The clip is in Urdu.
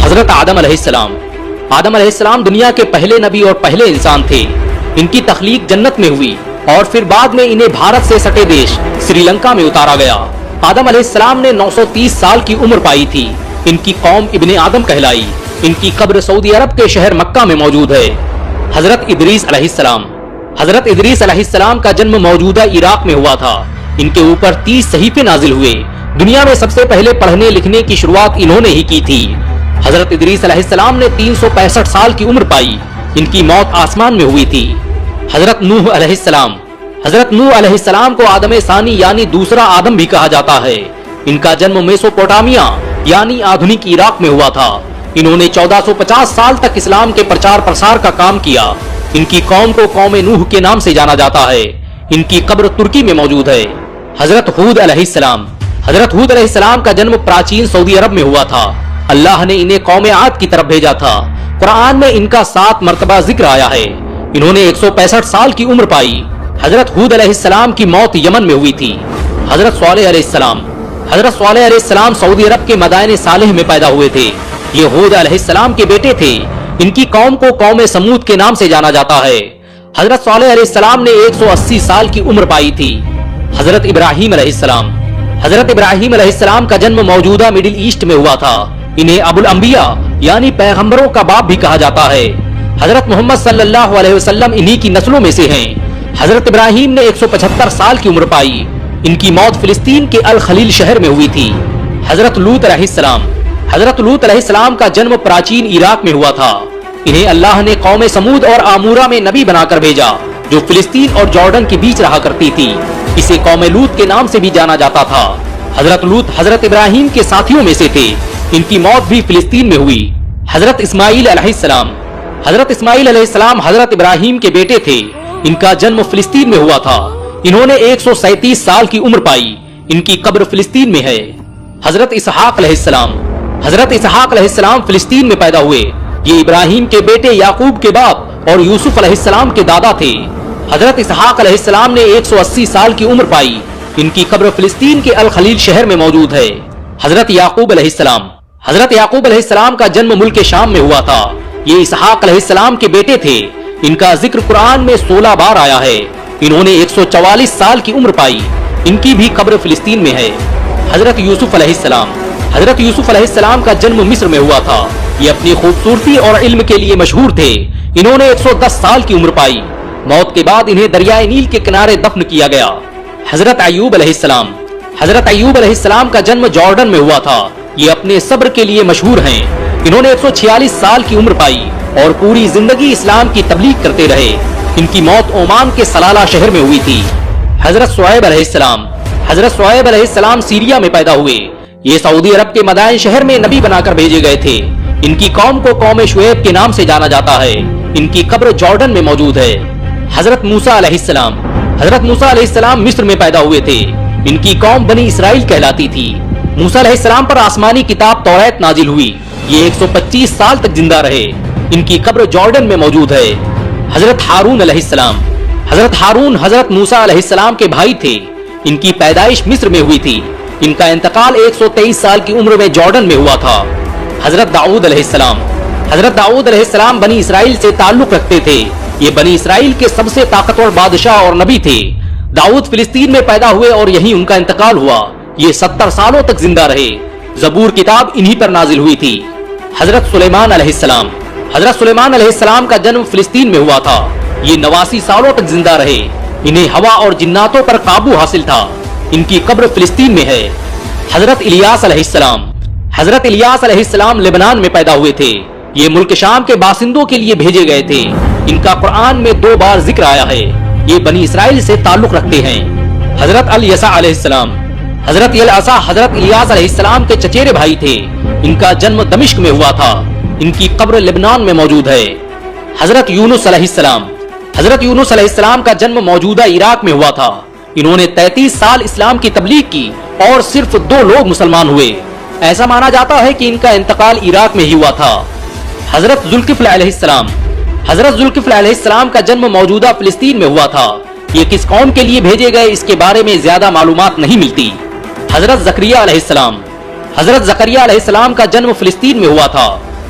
حضرت آدم علیہ السلام. آدم علیہ السلام دنیا کے پہلے نبی اور پہلے انسان تھے. ان کی تخلیق جنت میں ہوئی اور پھر بعد میں انہیں بھارت سے سٹے دیش سری لنکا میں اتارا گیا. آدم علیہ السلام نے 930 سال کی عمر پائی تھی. ان کی قوم ابن آدم کہلائی. ان کی قبر سعودی عرب کے شہر مکہ میں موجود ہے. حضرت ادریس علیہ السلام. حضرت ادریس علیہ السلام کا جنم موجودہ عراق میں ہوا تھا. ان کے اوپر 30 صحیفے نازل ہوئے. دنیا میں سب سے پہلے پڑھنے لکھنے کی شروعات انہوں نے ہی کی تھی. حضرت ادریس علیہ السلام نے 365 سال کی عمر پائی. ان کی موت آسمان میں ہوئی تھی. حضرت نوح علیہ السلام. حضرت نوح علیہ السلام کو آدم ثانی یعنی دوسرا آدم بھی کہا جاتا ہے. ان کا جنم میسوپوٹامیا یعنی آدھنک عراق میں ہوا تھا. انہوں نے 1450 سال تک اسلام کے پرچار پرسار کا کام کیا. ان کی قوم کو قوم نوح کے نام سے جانا جاتا ہے. ان کی قبر ترکی میں موجود ہے. حضرت ہود علیہ السلام. حضرت ہود علیہ السلام کا جنم پراچین سعودی عرب میں ہوا تھا. اللہ نے انہیں قوم عاد کی طرف بھیجا تھا. قرآن میں ان کا 7 مرتبہ ذکر آیا ہے. انہوں نے 165 سال کی عمر پائی. حضرت ہود علیہ السلام کی موت یمن میں ہوئی تھی. حضرت صالح علیہ السلام. حضرت صالح علیہ السلام سعودی عرب کے مدائن صالح میں پیدا ہوئے تھے. یہ ہود علیہ السلام کے بیٹے تھے. ان کی قوم کو قوم سمود کے نام سے جانا جاتا ہے. حضرت صالح علیہ السلام نے 180 سال کی عمر پائی تھی. حضرت ابراہیم علیہ السلام. حضرت ابراہیم علیہ السلام کا جنم موجودہ مڈل ایسٹ میں ہوا تھا. انہیں ابو الانبیاء یعنی پیغمبروں کا باپ بھی کہا جاتا ہے. حضرت محمد صلی اللہ علیہ وسلم انہی کی نسلوں میں سے ہیں. حضرت ابراہیم نے 175 سال کی عمر پائی. ان کی موت فلسطین کے الخلیل شہر میں ہوئی تھی. حضرت لوط علیہ السلام. حضرت لوط علیہ السلام کا جنم پراچین عراق میں ہوا تھا. انہیں اللہ نے قوم سمود اور آمورہ میں نبی بنا کر بھیجا جو فلسطین اور جارڈن کے بیچ رہا کرتی تھی. اسے قوم لوط کے نام سے بھی جانا جاتا تھا. حضرت لوط حضرت ابراہیم کے ساتھیوں میں سے تھے. ان کی موت بھی فلسطین میں ہوئی. حضرت اسماعیل علیہ السلام. حضرت اسماعیل علیہ السلام حضرت ابراہیم کے بیٹے تھے. ان کا جنم فلسطین میں ہوا تھا. انہوں نے 137 سال کی عمر پائی. ان کی قبر فلسطین میں ہے. حضرت اسحاق علیہ السلام. حضرت اسحاق علیہ السلام فلسطین میں پیدا ہوئے. یہ ابراہیم کے بیٹے یعقوب کے باپ اور یوسف علیہ السلام کے دادا تھے. حضرت اسحاق علیہ السلام نے 180 سال کی عمر پائی. ان کی قبر فلسطین کے الخلیل شہر میں موجود ہے. حضرت یعقوب علیہ السلام. حضرت یعقوب علیہ السلام کا جنم ملک شام میں ہوا تھا. یہ اسحاق علیہ السلام کے بیٹے تھے. ان کا ذکر قرآن میں 16 بار آیا ہے. انہوں نے 144 سال کی عمر پائی. ان کی بھی قبر فلسطین میں ہے. حضرت یوسف علیہ السلام. حضرت یوسف علیہ السلام کا جنم مصر میں ہوا تھا. یہ اپنی خوبصورتی اور علم کے لیے مشہور تھے. انہوں نے 110 سال کی عمر پائی. موت کے بعد انہیں دریائے نیل کے کنارے دفن کیا گیا. حضرت ایوب علیہ السلام. حضرت ایوب علیہ السلام کا جنم جارڈن میں ہوا تھا. یہ اپنے صبر کے لیے مشہور ہیں. انہوں نے 146 سال کی عمر پائی اور پوری زندگی اسلام کی تبلیغ کرتے رہے. ان کی موت عمان کے سلالہ شہر میں ہوئی تھی. حضرت شعیب علیہ السلام. حضرت شعیب علیہ السلام سیریا میں پیدا ہوئے. یہ سعودی عرب کے مدائن شہر میں نبی بنا کر بھیجے گئے تھے. ان کی قوم کو قوم شعیب کے نام سے جانا جاتا ہے. ان کی قبر جارڈن میں موجود ہے. حضرت موسیٰ علیہ السلام. حضرت موسیٰ علیہ السلام مصر میں پیدا ہوئے تھے. ان کی قوم بنی اسرائیل کہلاتی تھی. موسیٰ علیہ السلام پر آسمانی کتاب توریت نازل ہوئی. یہ 125 سال تک زندہ رہے. ان کی قبر جارڈن میں موجود ہے. حضرت ہارون علیہ السلام. حضرت ہارون حضرت موسیٰ علیہ السلام کے بھائی تھے. ان کی پیدائش مصر میں ہوئی تھی. ان کا انتقال 123 سال کی عمر میں جارڈن میں ہوا تھا. حضرت داؤد علیہ السلام. حضرت داؤد علیہ السلام بنی اسرائیل سے تعلق رکھتے تھے. یہ بنی اسرائیل کے سب سے طاقتور بادشاہ اور نبی تھے. داؤد فلسطین میں پیدا ہوئے اور یہیں ان کا انتقال ہوا. یہ 70 سالوں تک زندہ رہے. زبور کتاب انہی پر نازل ہوئی تھی. حضرت سلیمان علیہ السلام. حضرت سلیمان علیہ السلام کا جنم فلسطین میں ہوا تھا. یہ 89 سالوں تک زندہ رہے. انہیں ہوا اور جناتوں پر قابو حاصل تھا. ان کی قبر فلسطین میں ہے. حضرت الیاس علیہ السلام. حضرت الیاس علیہ السلام لبنان میں پیدا ہوئے تھے. یہ ملک شام کے باشندوں کے لیے بھیجے گئے تھے. ان کا قرآن میں 2 بار ذکر آیا ہے. یہ بنی اسرائیل سے تعلق رکھتے ہیں. حضرت الیسع علیہ السلام. حضرت الیسع حضرت الیاس علیہ السلام کے چچیرے بھائی تھے. ان کا جنم دمشق میں ہوا تھا. ان کی قبر لبنان میں موجود ہے. حضرت یونس علیہ السلام. حضرت یونس علیہ السلام کا جنم موجودہ عراق میں ہوا تھا. انہوں نے 33 سال اسلام کی تبلیغ کی اور صرف 2 لوگ مسلمان ہوئے. ایسا مانا جاتا ہے کہ ان کا انتقال عراق میں ہی ہوا تھا. حضرت ذوالکفل علیہ السلام. حضرت ذوالکفل علیہ السلام کا جنم موجودہ فلسطین میں ہوا تھا. یہ کس قوم کے لیے بھیجے گئے اس کے بارے میں زیادہ معلومات نہیں ملتی. حضرت زکریا علیہ السلام. حضرت زکریا علیہ السلام کا جنم فلسطین میں ہوا تھا.